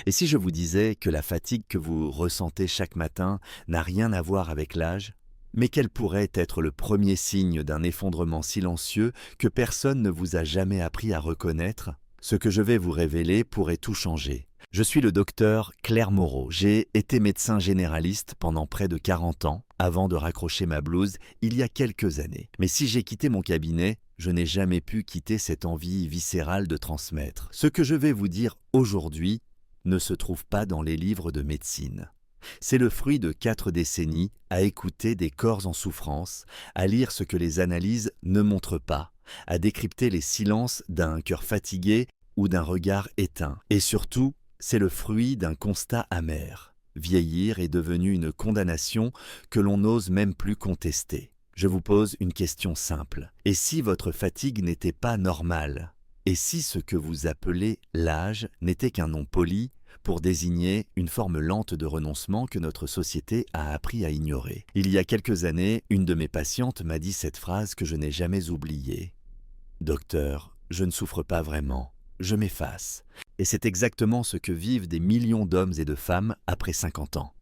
Et si je vous disais que la fatigue que vous ressentez chaque matin n'a rien à voir avec l'âge, mais quel pourrait être le premier signe d'un effondrement silencieux que personne ne vous a jamais appris à reconnaître? Ce que je vais vous révéler pourrait tout changer. Je suis le docteur Claire Moreau. J'ai été médecin généraliste pendant près de 40 ans avant de raccrocher ma blouse il y a quelques années. Mais si j'ai quitté mon cabinet, je n'ai jamais pu quitter cette envie viscérale de transmettre. Ce que je vais vous dire aujourd'hui ne se trouve pas dans les livres de médecine. C'est le fruit de 4 décennies à écouter des corps en souffrance, à lire ce que les analyses ne montrent pas, à décrypter les silences d'un cœur fatigué ou d'un regard éteint. Et surtout, c'est le fruit d'un constat amer. Vieillir est devenu une condamnation que l'on n'ose même plus contester. Je vous pose une question simple. Et si votre fatigue n'était pas normale? Et si ce que vous appelez l'âge n'était qu'un nom poli pour désigner une forme lente de renoncement que notre société a appris à ignorer? Il y a quelques années, une de mes patientes m'a dit cette phrase que je n'ai jamais oubliée. « Docteur, je ne souffre pas vraiment, je m'efface. » Et c'est exactement ce que vivent des millions d'hommes et de femmes après 50 ans.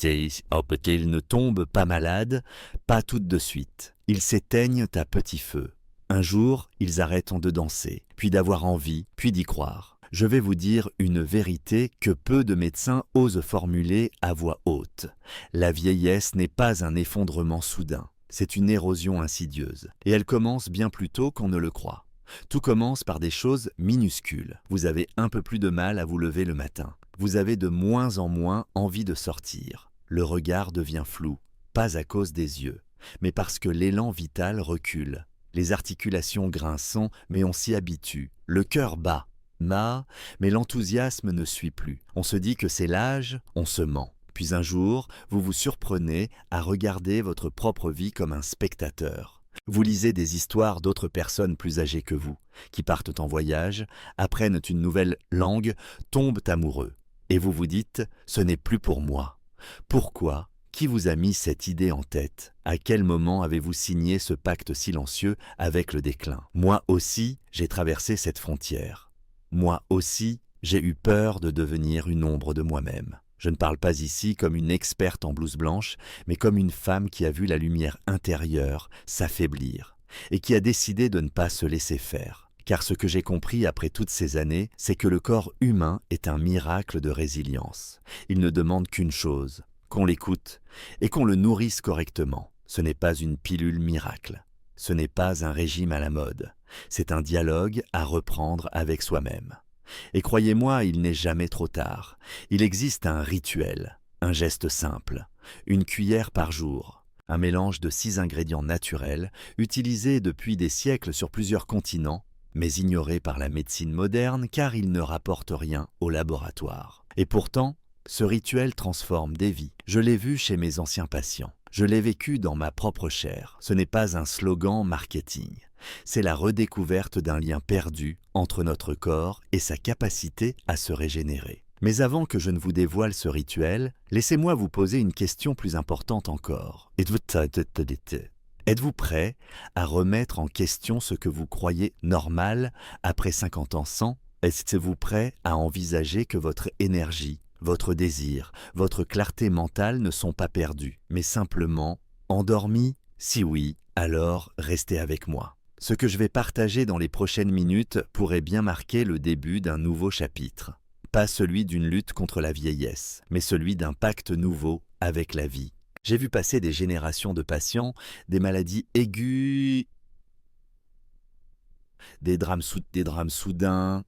Ils ne tombent pas malades, pas toutes de suite. Ils s'éteignent à petit feu. Un jour, ils arrêtent de danser, puis d'avoir envie, puis d'y croire. Je vais vous dire une vérité que peu de médecins osent formuler à voix haute. La vieillesse n'est pas un effondrement soudain, c'est une érosion insidieuse. Et elle commence bien plus tôt qu'on ne le croit. Tout commence par des choses minuscules. Vous avez un peu plus de mal à vous lever le matin. Vous avez de moins en moins envie de sortir. Le regard devient flou, pas à cause des yeux, mais parce que l'élan vital recule. Les articulations grincent, mais on s'y habitue. Le cœur bat, mais l'enthousiasme ne suit plus. On se dit que c'est l'âge, on se ment. Puis un jour, vous vous surprenez à regarder votre propre vie comme un spectateur. Vous lisez des histoires d'autres personnes plus âgées que vous, qui partent en voyage, apprennent une nouvelle langue, tombent amoureux. Et vous vous dites « ce n'est plus pour moi ». Pourquoi ? Qui vous a mis cette idée en tête? À quel moment avez-vous signé ce pacte silencieux avec le déclin? Moi aussi, j'ai traversé cette frontière. Moi aussi, j'ai eu peur de devenir une ombre de moi-même. Je ne parle pas ici comme une experte en blouse blanche, mais comme une femme qui a vu la lumière intérieure s'affaiblir et qui a décidé de ne pas se laisser faire. Car ce que j'ai compris après toutes ces années, c'est que le corps humain est un miracle de résilience. Il ne demande qu'une chose, qu'on l'écoute et qu'on le nourrisse correctement. Ce n'est pas une pilule miracle. Ce n'est pas un régime à la mode. C'est un dialogue à reprendre avec soi-même. Et croyez-moi, il n'est jamais trop tard. Il existe un rituel, un geste simple, une cuillère par jour, un mélange de 6 ingrédients naturels, utilisés depuis des siècles sur plusieurs continents, mais ignorés par la médecine moderne car il ne rapporte rien au laboratoire. Et pourtant, ce rituel transforme des vies. Je l'ai vu chez mes anciens patients. Je l'ai vécu dans ma propre chair. Ce n'est pas un slogan marketing. C'est la redécouverte d'un lien perdu entre notre corps et sa capacité à se régénérer. Mais avant que je ne vous dévoile ce rituel, laissez-moi vous poser une question plus importante encore. Êtes-vous prêt à remettre en question ce que vous croyez normal après 50 ans sans? Êtes-vous prêt à envisager que votre énergie, votre désir, votre clarté mentale ne sont pas perdus, mais simplement endormis? Si oui, alors restez avec moi. Ce que je vais partager dans les prochaines minutes pourrait bien marquer le début d'un nouveau chapitre. Pas celui d'une lutte contre la vieillesse, mais celui d'un pacte nouveau avec la vie. J'ai vu passer des générations de patients, des maladies aiguës, des drames soudains.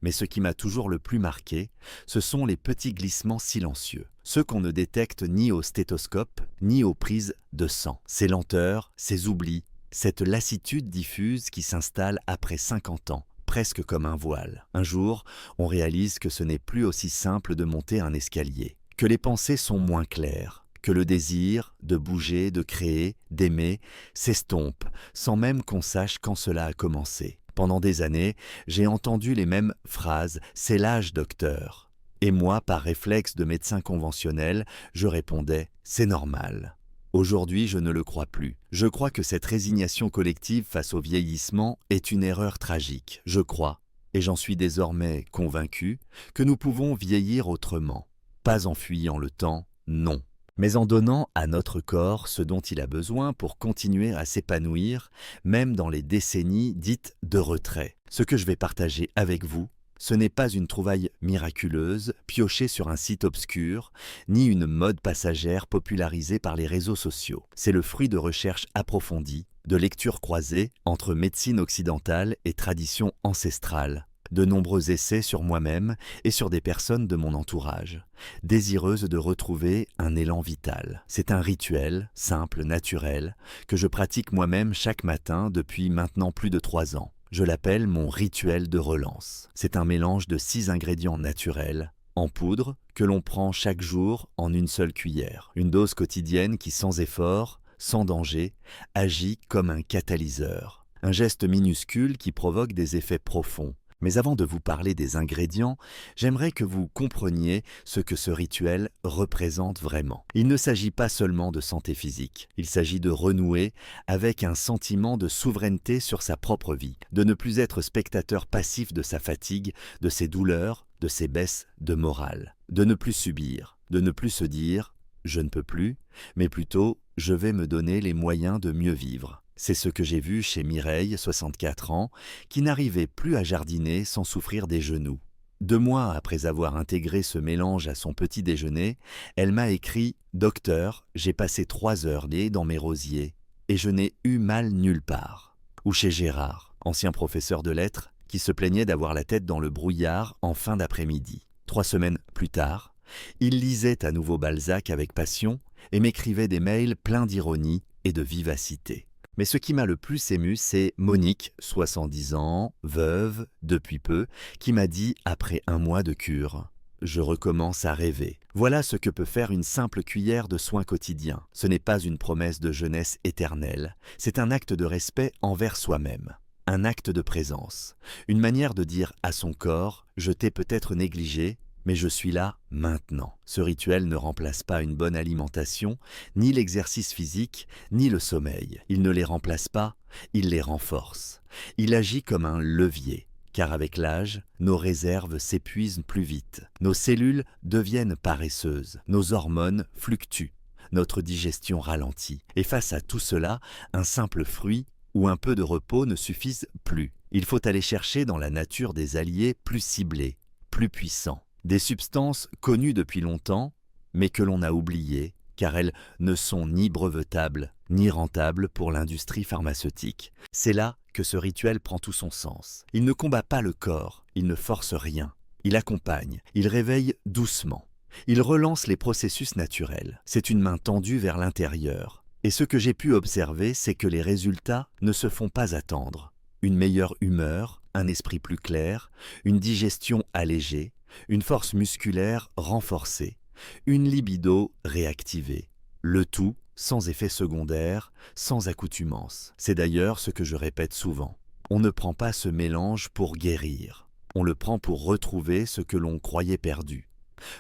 Mais ce qui m'a toujours le plus marqué, ce sont les petits glissements silencieux, ceux qu'on ne détecte ni au stéthoscope, ni aux prises de sang. Ces lenteurs, ces oublis, cette lassitude diffuse qui s'installe après 50 ans, presque comme un voile. Un jour, on réalise que ce n'est plus aussi simple de monter un escalier, que les pensées sont moins claires, que le désir de bouger, de créer, d'aimer s'estompe, sans même qu'on sache quand cela a commencé. Pendant des années, j'ai entendu les mêmes phrases « c'est l'âge, docteur ». Et moi, par réflexe de médecin conventionnel, je répondais « c'est normal ». Aujourd'hui, je ne le crois plus. Je crois que cette résignation collective face au vieillissement est une erreur tragique. Je crois, Et j'en suis désormais convaincu que nous pouvons vieillir autrement, pas en fuyant le temps, non, mais en donnant à notre corps ce dont il a besoin pour continuer à s'épanouir, même dans les décennies dites de retrait. Ce que je vais partager avec vous, ce n'est pas une trouvaille miraculeuse, piochée sur un site obscur, ni une mode passagère popularisée par les réseaux sociaux. C'est le fruit de recherches approfondies, de lectures croisées entre médecine occidentale et tradition ancestrale, de nombreux essais sur moi-même et sur des personnes de mon entourage, désireuses de retrouver un élan vital. C'est un rituel, simple, naturel, que je pratique moi-même chaque matin depuis maintenant plus de 3 ans. Je l'appelle mon rituel de relance. C'est un mélange de 6 ingrédients naturels, en poudre, que l'on prend chaque jour en une seule cuillère. Une dose quotidienne qui, sans effort, sans danger, agit comme un catalyseur. Un geste minuscule qui provoque des effets profonds. Mais avant de vous parler des ingrédients, j'aimerais que vous compreniez ce que ce rituel représente vraiment. Il ne s'agit pas seulement de santé physique, il s'agit de renouer avec un sentiment de souveraineté sur sa propre vie, de ne plus être spectateur passif de sa fatigue, de ses douleurs, de ses baisses de morale, de ne plus subir, de ne plus se dire « je ne peux plus », mais plutôt « je vais me donner les moyens de mieux vivre ». C'est ce que j'ai vu chez Mireille, 64 ans, qui n'arrivait plus à jardiner sans souffrir des genoux. 2 mois après avoir intégré ce mélange à son petit déjeuner, elle m'a écrit « Docteur, j'ai passé 3 heures nez dans mes rosiers et je n'ai eu mal nulle part ». Ou chez Gérard, ancien professeur de lettres, qui se plaignait d'avoir la tête dans le brouillard en fin d'après-midi. 3 semaines plus tard, il lisait à nouveau Balzac avec passion et m'écrivait des mails pleins d'ironie et de vivacité. Mais ce qui m'a le plus ému, c'est Monique, 70 ans, veuve, depuis peu, qui m'a dit, après 1 mois de cure, « Je recommence à rêver ». Voilà ce que peut faire une simple cuillère de soins quotidiens. Ce n'est pas une promesse de jeunesse éternelle, c'est un acte de respect envers soi-même. Un acte de présence, une manière de dire à son corps « Je t'ai peut-être négligé, mais je suis là maintenant ». Ce rituel ne remplace pas une bonne alimentation, ni l'exercice physique, ni le sommeil. Il ne les remplace pas, il les renforce. Il agit comme un levier, car avec l'âge, nos réserves s'épuisent plus vite. Nos cellules deviennent paresseuses, nos hormones fluctuent, notre digestion ralentit. Et face à tout cela, un simple fruit ou un peu de repos ne suffisent plus. Il faut aller chercher dans la nature des alliés plus ciblés, plus puissants. Des substances connues depuis longtemps, mais que l'on a oubliées, car elles ne sont ni brevetables, ni rentables pour l'industrie pharmaceutique. C'est là que ce rituel prend tout son sens. Il ne combat pas le corps, il ne force rien. Il accompagne, il réveille doucement. Il relance les processus naturels. C'est une main tendue vers l'intérieur. Et ce que j'ai pu observer, c'est que les résultats ne se font pas attendre. Une meilleure humeur, un esprit plus clair, une digestion allégée, une force musculaire renforcée, une libido réactivée. Le tout sans effet secondaire, sans accoutumance. C'est d'ailleurs ce que je répète souvent. On ne prend pas ce mélange pour guérir. On le prend pour retrouver ce que l'on croyait perdu,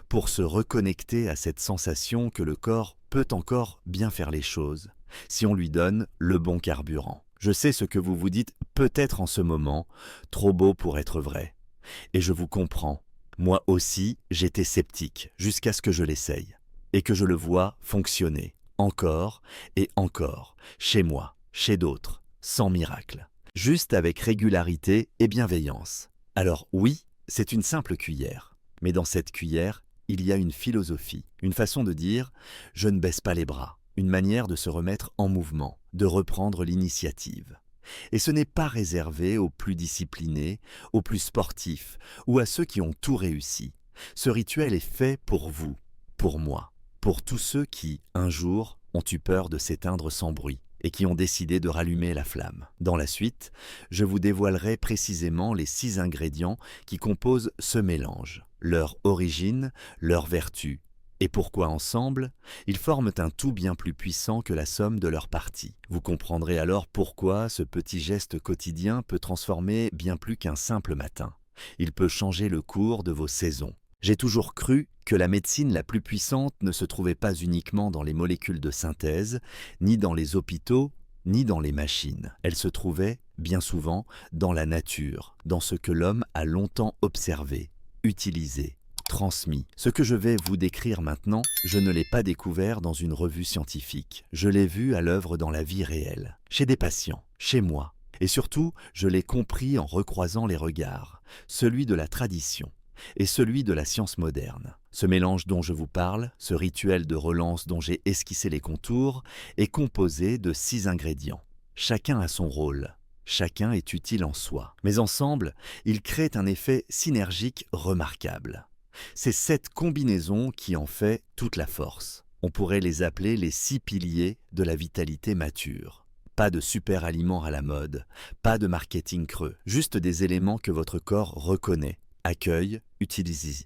pour se reconnecter à cette sensation que le corps peut encore bien faire les choses, si on lui donne le bon carburant. Je sais ce que vous vous dites peut-être en ce moment, trop beau pour être vrai. Et je vous comprends. Moi aussi, j'étais sceptique jusqu'à ce que je l'essaye et que je le vois fonctionner, encore et encore, chez moi, chez d'autres, sans miracle, juste avec régularité et bienveillance. Alors oui, c'est une simple cuillère, mais dans cette cuillère, il y a une philosophie, une façon de dire « je ne baisse pas les bras », une manière de se remettre en mouvement, de reprendre l'initiative. Et ce n'est pas réservé aux plus disciplinés, aux plus sportifs ou à ceux qui ont tout réussi. Ce rituel est fait pour vous, pour moi, pour tous ceux qui, un jour, ont eu peur de s'éteindre sans bruit et qui ont décidé de rallumer la flamme. Dans la suite, je vous dévoilerai précisément les 6 ingrédients qui composent ce mélange, leur origine, leurs vertus, et pourquoi ensemble, ils forment un tout bien plus puissant que la somme de leurs parties. Vous comprendrez alors pourquoi ce petit geste quotidien peut transformer bien plus qu'un simple matin. Il peut changer le cours de vos saisons. J'ai toujours cru que la médecine la plus puissante ne se trouvait pas uniquement dans les molécules de synthèse, ni dans les hôpitaux ni dans les machines. Elle se trouvait, bien souvent, dans la nature, dans ce que l'homme a longtemps observé, utilisé, transmis. Ce que je vais vous décrire maintenant, je ne l'ai pas découvert dans une revue scientifique. Je l'ai vu à l'œuvre dans la vie réelle, chez des patients, chez moi. Et surtout, je l'ai compris en recroisant les regards, celui de la tradition et celui de la science moderne. Ce mélange dont je vous parle, ce rituel de relance dont j'ai esquissé les contours, est composé de 6 ingrédients. Chacun a son rôle, chacun est utile en soi, mais ensemble, ils créent un effet synergique remarquable. C'est cette combinaison qui en fait toute la force. On pourrait les appeler les 6 piliers de la vitalité mature. Pas de super aliments à la mode, pas de marketing creux, juste des éléments que votre corps reconnaît, accueille, utilise.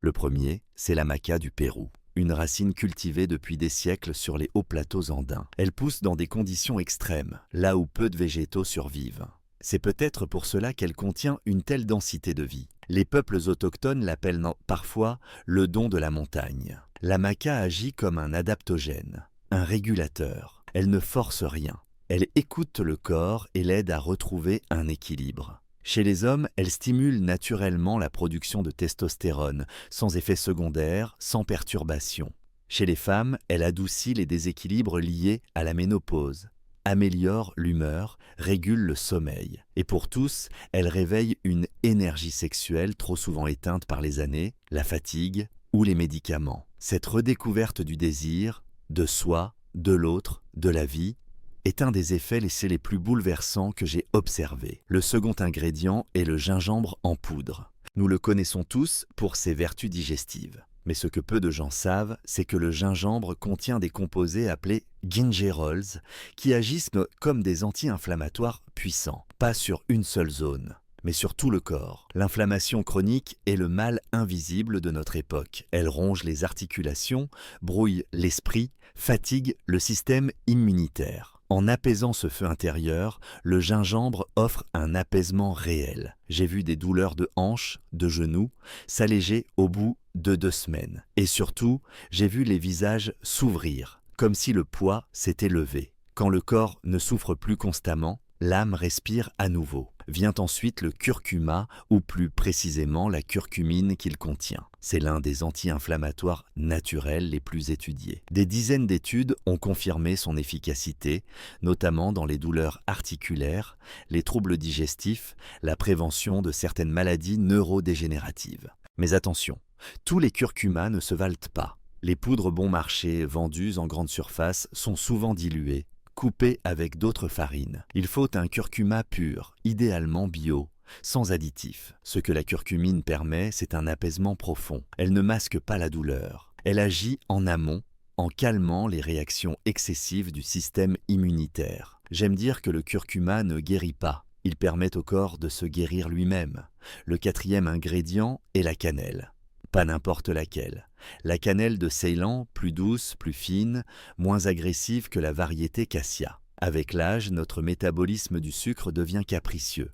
Le premier, c'est la maca du Pérou. Une racine cultivée depuis des siècles sur les hauts plateaux andins. Elle pousse dans des conditions extrêmes, là où peu de végétaux survivent. C'est peut-être pour cela qu'elle contient une telle densité de vie. Les peuples autochtones l'appellent parfois le don de la montagne. La maca agit comme un adaptogène, un régulateur. Elle ne force rien. Elle écoute le corps et l'aide à retrouver un équilibre. Chez les hommes, elle stimule naturellement la production de testostérone, sans effet secondaire, sans perturbation. Chez les femmes, elle adoucit les déséquilibres liés à la ménopause, améliore l'humeur, régule le sommeil. Et pour tous, elle réveille une énergie sexuelle trop souvent éteinte par les années, la fatigue ou les médicaments. Cette redécouverte du désir, de soi, de l'autre, de la vie, est un des effets les plus bouleversants que j'ai observés. Le second ingrédient est le gingembre en poudre. Nous le connaissons tous pour ses vertus digestives. Mais ce que peu de gens savent, c'est que le gingembre contient des composés appelés gingerols qui agissent comme des anti-inflammatoires puissants, pas sur une seule zone, mais sur tout le corps. L'inflammation chronique est le mal invisible de notre époque. Elle ronge les articulations, brouille l'esprit, fatigue le système immunitaire. En apaisant ce feu intérieur, le gingembre offre un apaisement réel. J'ai vu des douleurs de hanches, de genoux, s'alléger au bout de 2 semaines. Et surtout, j'ai vu les visages s'ouvrir, comme si le poids s'était levé. Quand le corps ne souffre plus constamment, l'âme respire à nouveau. Vient ensuite le curcuma, ou plus précisément la curcumine qu'il contient. C'est l'un des anti-inflammatoires naturels les plus étudiés. Des dizaines d'études ont confirmé son efficacité, notamment dans les douleurs articulaires, les troubles digestifs, la prévention de certaines maladies neurodégénératives. Mais attention, tous les curcumas ne se valent pas. Les poudres bon marché vendues en grande surface sont souvent diluées, coupées avec d'autres farines. Il faut un curcuma pur, idéalement bio, sans additifs. Ce que la curcumine permet, c'est un apaisement profond. Elle ne masque pas la douleur. Elle agit en amont, en calmant les réactions excessives du système immunitaire. J'aime dire que le curcuma ne guérit pas. Il permet au corps de se guérir lui-même. Le 4e ingrédient est la cannelle. Pas n'importe laquelle. La cannelle de Ceylan, plus douce, plus fine, moins agressive que la variété cassia. Avec l'âge, notre métabolisme du sucre devient capricieux.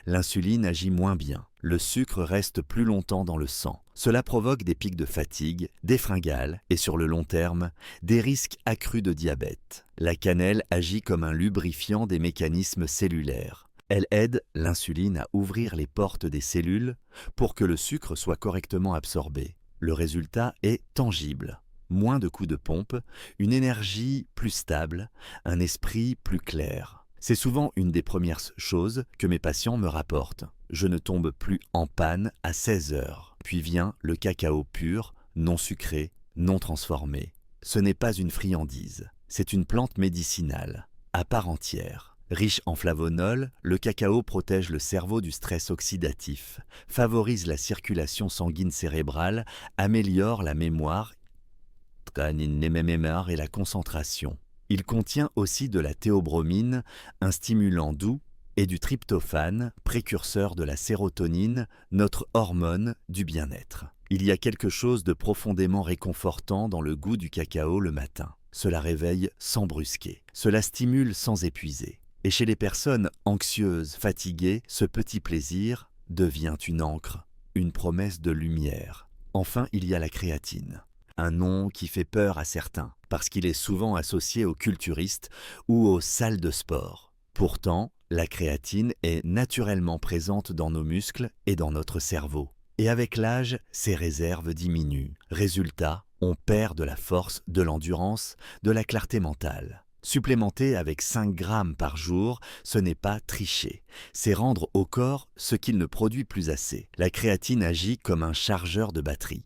L'insuline agit moins bien. Le sucre reste plus longtemps dans le sang. Cela provoque des pics de fatigue, des fringales et sur le long terme, des risques accrus de diabète. La cannelle agit comme un lubrifiant des mécanismes cellulaires. Elle aide l'insuline à ouvrir les portes des cellules pour que le sucre soit correctement absorbé. Le résultat est tangible. Moins de coups de pompe, une énergie plus stable, un esprit plus clair. C'est souvent une des premières choses que mes patients me rapportent. Je ne tombe plus en panne à 16 heures. Puis vient le cacao pur, non sucré, non transformé. Ce n'est pas une friandise, c'est une plante médicinale, à part entière. Riche en flavonols, le cacao protège le cerveau du stress oxydatif, favorise la circulation sanguine cérébrale, améliore la mémoire et la concentration. Il contient aussi de la théobromine, un stimulant doux, et du tryptophane, précurseur de la sérotonine, notre hormone du bien-être. Il y a quelque chose de profondément réconfortant dans le goût du cacao le matin. Cela réveille sans brusquer. Cela stimule sans épuiser. Et chez les personnes anxieuses, fatiguées, ce petit plaisir devient une encre, une promesse de lumière. Enfin, il y a la créatine. un nom qui fait peur à certains, parce qu'il est souvent associé aux culturistes ou aux salles de sport. Pourtant, la créatine est naturellement présente dans nos muscles et dans notre cerveau. Et avec l'âge, ses réserves diminuent. Résultat, on perd de la force, de l'endurance, de la clarté mentale. Supplémenter avec 5 grammes par jour, ce n'est pas tricher, c'est rendre au corps ce qu'il ne produit plus assez. La créatine agit comme un chargeur de batterie.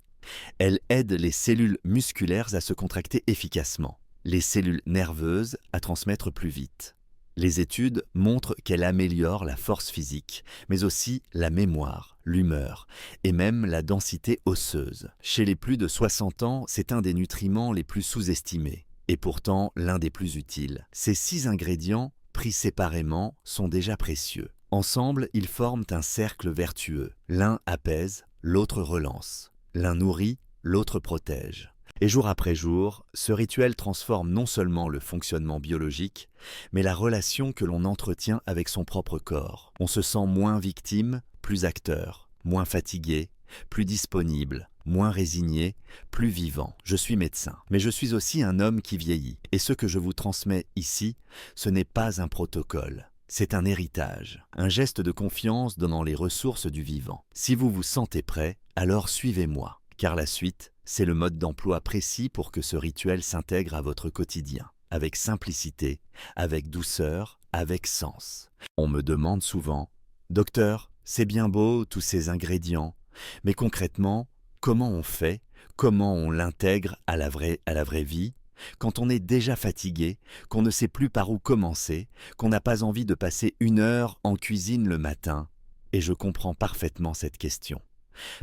Elle aide les cellules musculaires à se contracter efficacement, les cellules nerveuses à transmettre plus vite. Les études montrent qu'elle améliore la force physique, mais aussi la mémoire, l'humeur et même la densité osseuse. Chez les plus de 60 ans, c'est un des nutriments les plus sous-estimés. Et pourtant l'un des plus utiles. Ces 6 ingrédients, pris séparément, sont déjà précieux. Ensemble, ils forment un cercle vertueux. L'un apaise, l'autre relance. L'un nourrit, l'autre protège. Et jour après jour, ce rituel transforme non seulement le fonctionnement biologique, mais la relation que l'on entretient avec son propre corps. On se sent moins victime, plus acteur, moins fatigué, plus disponible, moins résigné, plus vivant. Je suis médecin, mais je suis aussi un homme qui vieillit. Et ce que je vous transmets ici, ce n'est pas un protocole. C'est un héritage, un geste de confiance donnant les ressources du vivant. Si vous vous sentez prêt, alors suivez-moi, car la suite, c'est le mode d'emploi précis pour que ce rituel s'intègre à votre quotidien, avec simplicité, avec douceur, avec sens. On me demande souvent « Docteur, c'est bien beau tous ces ingrédients, mais concrètement, comment on fait, comment on l'intègre à la vraie vie, quand on est déjà fatigué, qu'on ne sait plus par où commencer, qu'on n'a pas envie de passer 1 heure en cuisine le matin ?» Et je comprends parfaitement cette question.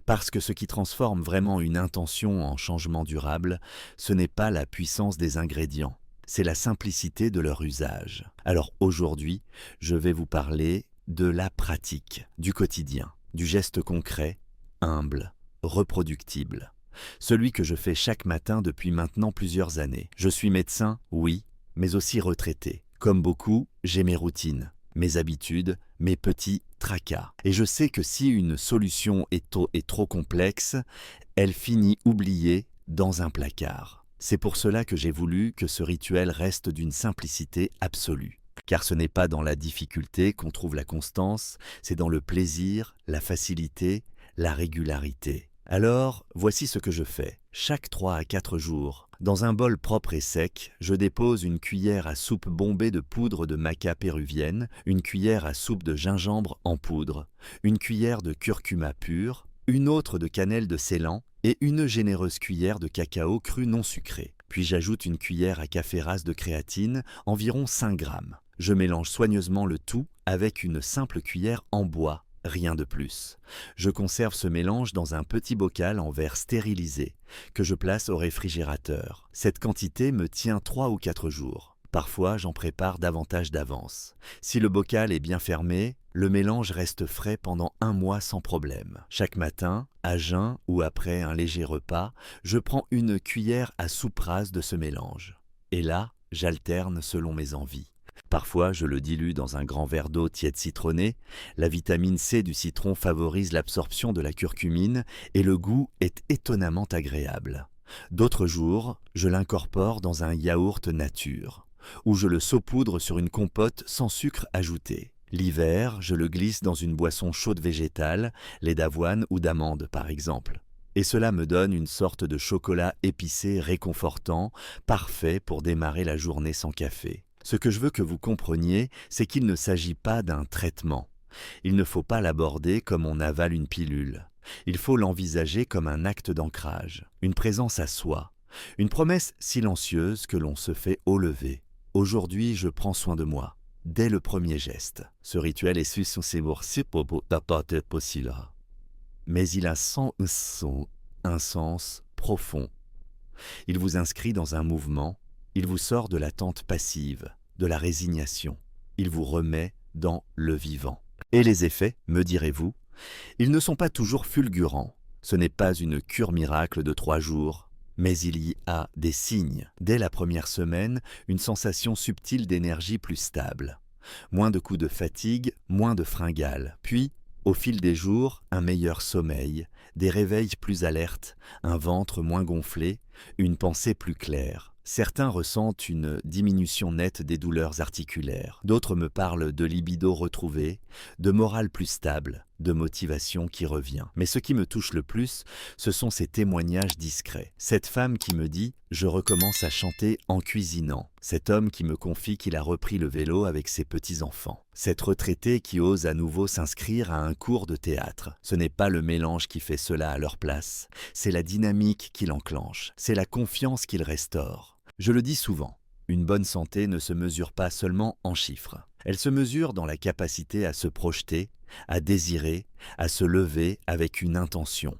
Parce que ce qui transforme vraiment une intention en changement durable, ce n'est pas la puissance des ingrédients, c'est la simplicité de leur usage. Alors aujourd'hui, je vais vous parler de la pratique, du quotidien, du geste concret, humble, reproductible. Celui que je fais chaque matin depuis maintenant plusieurs années. Je suis médecin, oui, mais aussi retraité. Comme beaucoup, j'ai mes routines, mes habitudes, mes petits tracas. Et je sais que si une solution est trop complexe, elle finit oubliée dans un placard. C'est pour cela que j'ai voulu que ce rituel reste d'une simplicité absolue. Car ce n'est pas dans la difficulté qu'on trouve la constance, c'est dans le plaisir, la facilité, la régularité. Alors, voici ce que je fais. Chaque 3 à 4 jours, dans un bol propre et sec, je dépose une cuillère à soupe bombée de poudre de maca péruvienne, une cuillère à soupe de gingembre en poudre, une cuillère de curcuma pur, une autre de cannelle de Ceylan et une généreuse cuillère de cacao cru non sucré. Puis j'ajoute une cuillère à café rase de créatine, environ 5 grammes. Je mélange soigneusement le tout avec une simple cuillère en bois. Rien de plus. Je conserve ce mélange dans un petit bocal en verre stérilisé, que je place au réfrigérateur. Cette quantité me tient 3 ou 4 jours. Parfois, j'en prépare davantage d'avance. Si le bocal est bien fermé, le mélange reste frais pendant 1 mois sans problème. Chaque matin, à jeun ou après un léger repas, je prends une cuillère à soupe rase de ce mélange. Et là, j'alterne selon mes envies. Parfois, je le dilue dans un grand verre d'eau tiède citronnée. La vitamine C du citron favorise l'absorption de la curcumine et le goût est étonnamment agréable. D'autres jours, je l'incorpore dans un yaourt nature, ou je le saupoudre sur une compote sans sucre ajouté. L'hiver, je le glisse dans une boisson chaude végétale, lait d'avoine ou d'amande par exemple. Et cela me donne une sorte de chocolat épicé réconfortant, parfait pour démarrer la journée sans café. Ce que je veux que vous compreniez, c'est qu'il ne s'agit pas d'un traitement. Il ne faut pas l'aborder comme on avale une pilule. Il faut l'envisager comme un acte d'ancrage, une présence à soi, une promesse silencieuse que l'on se fait au lever. Aujourd'hui, je prends soin de moi, dès le premier geste. Ce rituel est mais il a un sens profond. Il vous inscrit dans un mouvement. Il vous sort de l'attente passive, de la résignation. Il vous remet dans le vivant. Et les effets, me direz-vous, ils ne sont pas toujours fulgurants. Ce n'est pas une cure miracle de 3 jours, mais il y a des signes. Dès la première semaine, une sensation subtile d'énergie plus stable. Moins de coups de fatigue, moins de fringales. Puis, Au fil des jours, un meilleur sommeil, des réveils plus alertes, un ventre moins gonflé, une pensée plus claire. Certains ressentent une diminution nette des douleurs articulaires. D'autres me parlent de libido retrouvé, de morale plus stable, de motivation qui revient. Mais ce qui me touche le plus, ce sont ces témoignages discrets. Cette femme qui me dit « je recommence à chanter en cuisinant ». Cet homme qui me confie qu'il a repris le vélo avec ses petits-enfants. Cette retraitée qui ose à nouveau s'inscrire à un cours de théâtre. Ce n'est pas le mélange qui fait cela à leur place, c'est la dynamique qui l'enclenche, c'est la confiance qu'il restaure. Je le dis souvent, une bonne santé ne se mesure pas seulement en chiffres. Elle se mesure dans la capacité à se projeter, à désirer, à se lever avec une intention.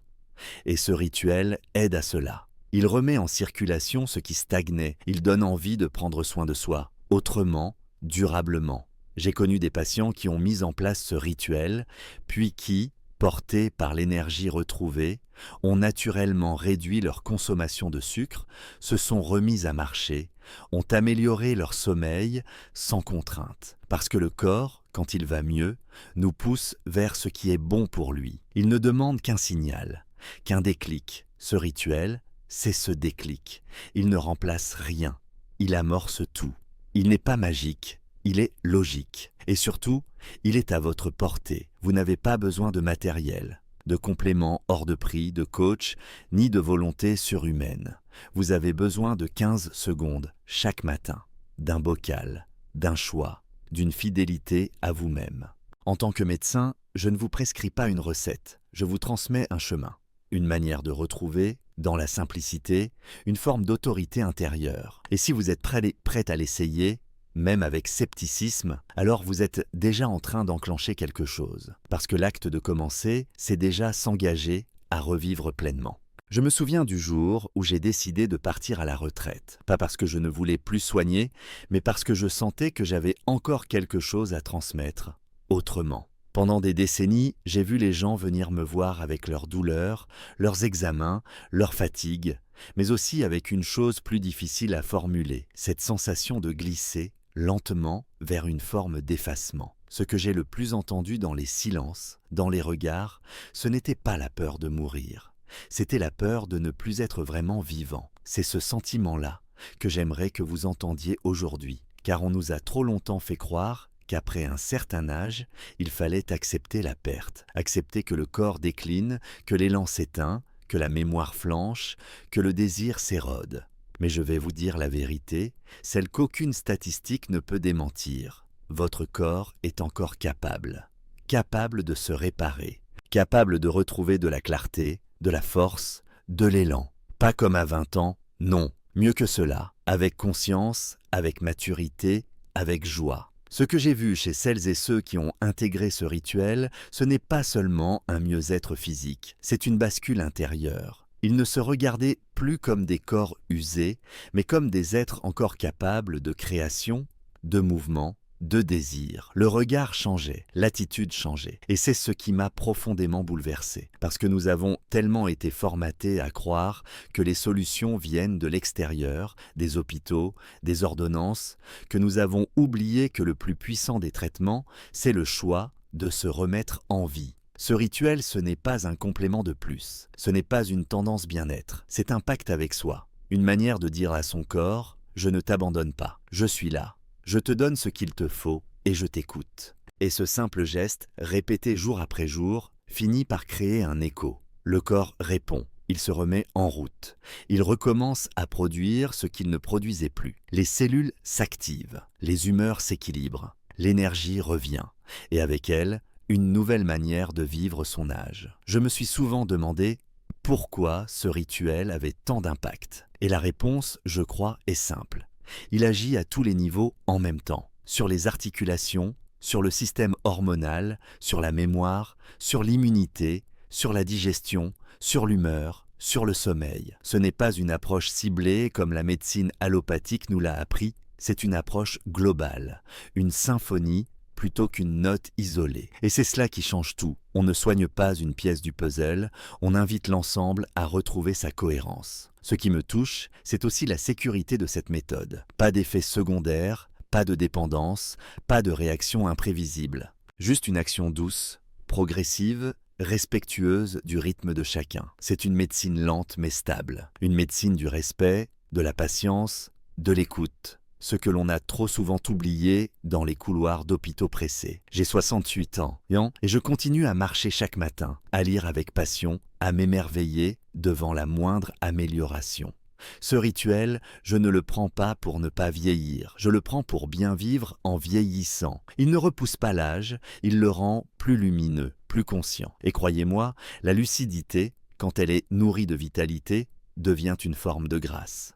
Et ce rituel aide à cela. Il remet en circulation ce qui stagnait, il donne envie de prendre soin de soi, autrement, durablement. J'ai connu des patients qui ont mis en place ce rituel, puis qui, portés par l'énergie retrouvée, ont naturellement réduit leur consommation de sucre, se sont remis à marcher, ont amélioré leur sommeil sans contrainte. Parce que le corps, quand il va mieux, nous pousse vers ce qui est bon pour lui. Il ne demande qu'un signal, qu'un déclic. Ce rituel, c'est ce déclic. Il ne remplace rien. Il amorce tout. Il n'est pas magique. Il est logique. Et surtout, il est à votre portée. Vous n'avez pas besoin de matériel, de compléments hors de prix, de coach, ni de volonté surhumaine. Vous avez besoin de 15 secondes chaque matin, d'un bocal, d'un choix, d'une fidélité à vous-même. En tant que médecin, je ne vous prescris pas une recette, je vous transmets un chemin, une manière de retrouver, dans la simplicité, une forme d'autorité intérieure. Et si vous êtes prêt à l'essayer, même avec scepticisme, alors vous êtes déjà en train d'enclencher quelque chose. Parce que l'acte de commencer, c'est déjà s'engager à revivre pleinement. Je me souviens du jour où j'ai décidé de partir à la retraite. Pas parce que je ne voulais plus soigner, mais parce que je sentais que j'avais encore quelque chose à transmettre, autrement. Pendant des décennies, j'ai vu les gens venir me voir avec leurs douleurs, leurs examens, leurs fatigues, mais aussi avec une chose plus difficile à formuler, cette sensation de glisser, lentement vers une forme d'effacement. Ce que j'ai le plus entendu dans les silences, dans les regards, ce n'était pas la peur de mourir. C'était la peur de ne plus être vraiment vivant. C'est ce sentiment-là que j'aimerais que vous entendiez aujourd'hui, car on nous a trop longtemps fait croire qu'après un certain âge, il fallait accepter la perte, accepter que le corps décline, que l'élan s'éteint, que la mémoire flanche, que le désir s'érode. Mais je vais vous dire la vérité, celle qu'aucune statistique ne peut démentir. Votre corps est encore capable de se réparer, capable de retrouver de la clarté, de la force, de l'élan. Pas comme à 20 ans, non, mieux que cela, avec conscience, avec maturité, avec joie. Ce que j'ai vu chez celles et ceux qui ont intégré ce rituel, ce n'est pas seulement un mieux-être physique, c'est une bascule intérieure. Ils ne se regardaient plus comme des corps usés, mais comme des êtres encore capables de création, de mouvement, de désir. Le regard changeait, l'attitude changeait. Et c'est ce qui m'a profondément bouleversé. Parce que nous avons tellement été formatés à croire que les solutions viennent de l'extérieur, des hôpitaux, des ordonnances, que nous avons oublié que le plus puissant des traitements, c'est le choix de se remettre en vie. Ce rituel, ce n'est pas un complément de plus, ce n'est pas une tendance bien-être, c'est un pacte avec soi, une manière de dire à son corps « je ne t'abandonne pas, je suis là, je te donne ce qu'il te faut et je t'écoute ». Et ce simple geste, répété jour après jour, finit par créer un écho. Le corps répond, il se remet en route, il recommence à produire ce qu'il ne produisait plus. Les cellules s'activent, les humeurs s'équilibrent, l'énergie revient, et avec elle, une nouvelle manière de vivre son âge. Je me suis souvent demandé pourquoi ce rituel avait tant d'impact. Et la réponse, je crois, est simple. Il agit à tous les niveaux en même temps, sur les articulations, sur le système hormonal, sur la mémoire, sur l'immunité, sur la digestion, sur l'humeur, sur le sommeil. Ce n'est pas une approche ciblée comme la médecine allopathique nous l'a appris, c'est une approche globale, une symphonie plutôt qu'une note isolée. Et c'est cela qui change tout. On ne soigne pas une pièce du puzzle, on invite l'ensemble à retrouver sa cohérence. Ce qui me touche, c'est aussi la sécurité de cette méthode. Pas d'effets secondaires, pas de dépendance, pas de réaction imprévisible. Juste une action douce, progressive, respectueuse du rythme de chacun. C'est une médecine lente mais stable, une médecine du respect, de la patience, de l'écoute. Ce que l'on a trop souvent oublié dans les couloirs d'hôpitaux pressés. J'ai 68 ans, et je continue à marcher chaque matin, à lire avec passion, à m'émerveiller devant la moindre amélioration. Ce rituel, je ne le prends pas pour ne pas vieillir, je le prends pour bien vivre en vieillissant. Il ne repousse pas l'âge, il le rend plus lumineux, plus conscient. Et croyez-moi, la lucidité, quand elle est nourrie de vitalité, devient une forme de grâce.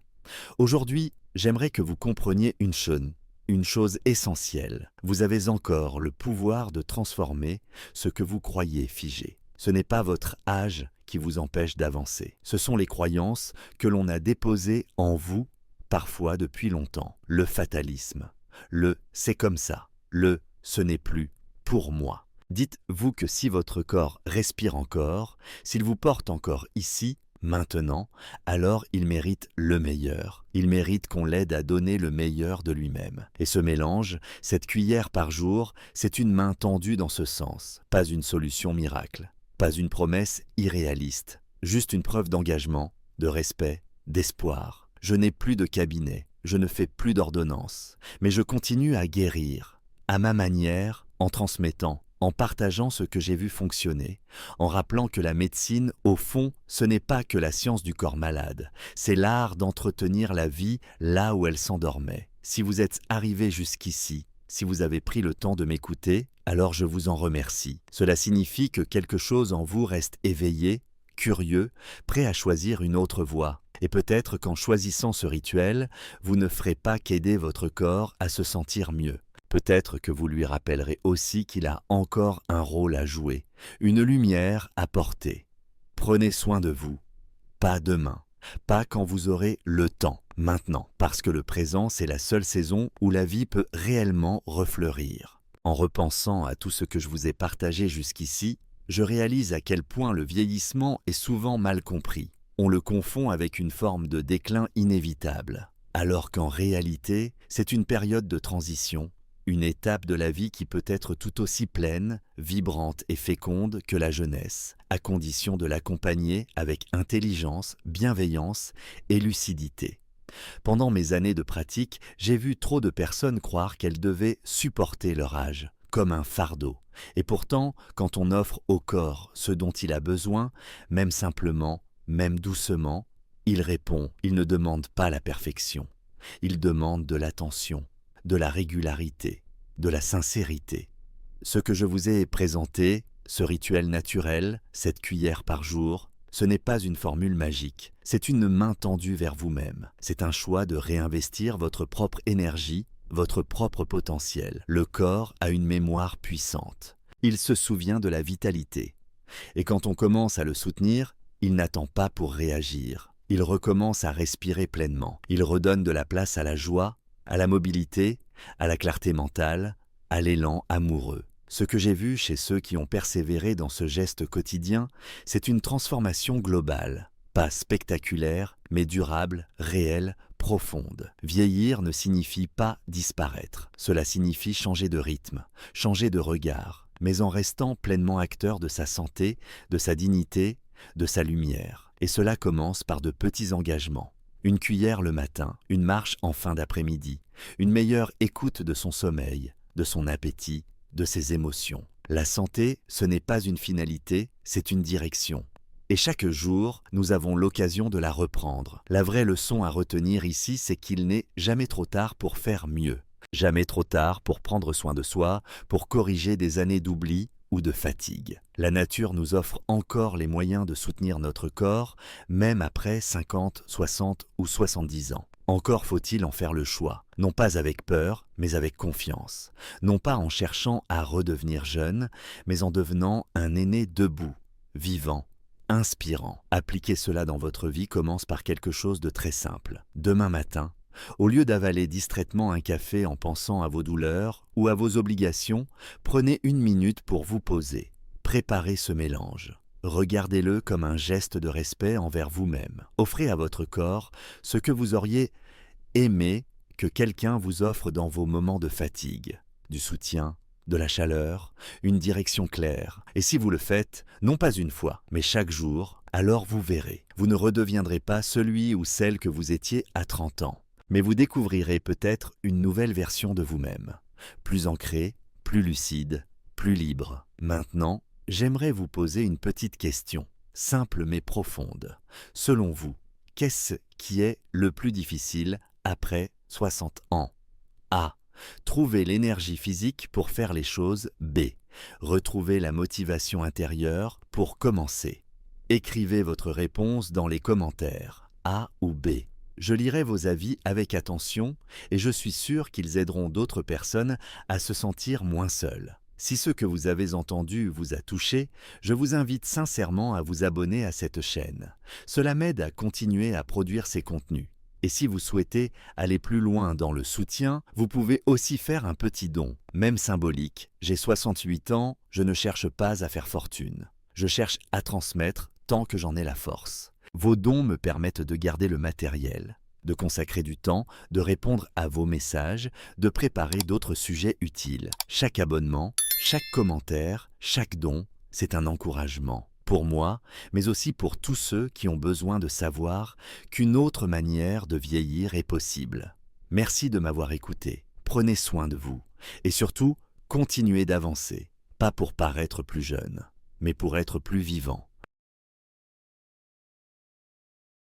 Aujourd'hui, j'aimerais que vous compreniez une chose essentielle. Vous avez encore le pouvoir de transformer ce que vous croyez figé. Ce n'est pas votre âge qui vous empêche d'avancer. Ce sont les croyances que l'on a déposées en vous, parfois depuis longtemps. Le fatalisme, le « c'est comme ça », le « ce n'est plus pour moi ». Dites-vous que si votre corps respire encore, s'il vous porte encore ici, maintenant, alors il mérite le meilleur. Il mérite qu'on l'aide à donner le meilleur de lui-même. Et ce mélange, cette cuillère par jour, c'est une main tendue dans ce sens, pas une solution miracle. Pas une promesse irréaliste, juste une preuve d'engagement, de respect, d'espoir. Je n'ai plus de cabinet, je ne fais plus d'ordonnances, mais je continue à guérir, à ma manière, en transmettant, en partageant ce que j'ai vu fonctionner, en rappelant que la médecine, au fond, ce n'est pas que la science du corps malade, c'est l'art d'entretenir la vie là où elle s'endormait. Si vous êtes arrivé jusqu'ici, si vous avez pris le temps de m'écouter, alors je vous en remercie. Cela signifie que quelque chose en vous reste éveillé, curieux, prêt à choisir une autre voie. Et peut-être qu'en choisissant ce rituel, vous ne ferez pas qu'aider votre corps à se sentir mieux. Peut-être que vous lui rappellerez aussi qu'il a encore un rôle à jouer, une lumière à porter. Prenez soin de vous, pas demain, pas quand vous aurez le temps, maintenant, parce que le présent, c'est la seule saison où la vie peut réellement refleurir. En repensant à tout ce que je vous ai partagé jusqu'ici, je réalise à quel point le vieillissement est souvent mal compris. On le confond avec une forme de déclin inévitable, alors qu'en réalité, c'est une période de transition, une étape de la vie qui peut être tout aussi pleine, vibrante et féconde que la jeunesse, à condition de l'accompagner avec intelligence, bienveillance et lucidité. Pendant mes années de pratique, j'ai vu trop de personnes croire qu'elles devaient supporter leur âge, comme un fardeau. Et pourtant, quand on offre au corps ce dont il a besoin, même simplement, même doucement, il répond, il ne demande pas la perfection. Il demande de l'attention, de la régularité, de la sincérité. Ce que je vous ai présenté, ce rituel naturel, cette cuillère par jour, ce n'est pas une formule magique, c'est une main tendue vers vous-même. C'est un choix de réinvestir votre propre énergie, votre propre potentiel. Le corps a une mémoire puissante. Il se souvient de la vitalité. Et quand on commence à le soutenir, il n'attend pas pour réagir. Il recommence à respirer pleinement. Il redonne de la place à la joie, à la mobilité, à la clarté mentale, à l'élan amoureux. Ce que j'ai vu chez ceux qui ont persévéré dans ce geste quotidien, c'est une transformation globale, pas spectaculaire, mais durable, réelle, profonde. Vieillir ne signifie pas disparaître. Cela signifie changer de rythme, changer de regard, mais en restant pleinement acteur de sa santé, de sa dignité, de sa lumière. Et cela commence par de petits engagements. Une cuillère le matin, une marche en fin d'après-midi, une meilleure écoute de son sommeil, de son appétit, de ses émotions. La santé, ce n'est pas une finalité, c'est une direction. Et chaque jour, nous avons l'occasion de la reprendre. La vraie leçon à retenir ici, c'est qu'il n'est jamais trop tard pour faire mieux. Jamais trop tard pour prendre soin de soi, pour corriger des années d'oubli ou de fatigue. La nature nous offre encore les moyens de soutenir notre corps, même après 50, 60 ou 70 ans. Encore faut-il en faire le choix, non pas avec peur, mais avec confiance. Non pas en cherchant à redevenir jeune, mais en devenant un aîné debout, vivant, inspirant. Appliquer cela dans votre vie commence par quelque chose de très simple. Demain matin, au lieu d'avaler distraitement un café en pensant à vos douleurs ou à vos obligations, prenez une minute pour vous poser. Préparez ce mélange. Regardez-le comme un geste de respect envers vous-même. Offrez à votre corps ce que vous auriez aimé que quelqu'un vous offre dans vos moments de fatigue. Du soutien, de la chaleur, une direction claire. Et si vous le faites, non pas une fois, mais chaque jour, alors vous verrez. Vous ne redeviendrez pas celui ou celle que vous étiez à 30 ans. Mais vous découvrirez peut-être une nouvelle version de vous-même. Plus ancrée, plus lucide, plus libre. Maintenant, j'aimerais vous poser une petite question, simple mais profonde. Selon vous, qu'est-ce qui est le plus difficile après 60 ans? A. Trouver l'énergie physique pour faire les choses. B. Retrouver la motivation intérieure pour commencer. Écrivez votre réponse dans les commentaires, A ou B. Je lirai vos avis avec attention et je suis sûr qu'ils aideront d'autres personnes à se sentir moins seules. Si ce que vous avez entendu vous a touché, je vous invite sincèrement à vous abonner à cette chaîne. Cela m'aide à continuer à produire ces contenus. Et si vous souhaitez aller plus loin dans le soutien, vous pouvez aussi faire un petit don, même symbolique. J'ai 68 ans, je ne cherche pas à faire fortune. Je cherche à transmettre tant que j'en ai la force. Vos dons me permettent de garder le matériel, de consacrer du temps, de répondre à vos messages, de préparer d'autres sujets utiles. Chaque abonnement, chaque commentaire, chaque don, c'est un encouragement. Pour moi, mais aussi pour tous ceux qui ont besoin de savoir qu'une autre manière de vieillir est possible. Merci de m'avoir écouté. Prenez soin de vous. Et surtout, continuez d'avancer. Pas pour paraître plus jeune, mais pour être plus vivant.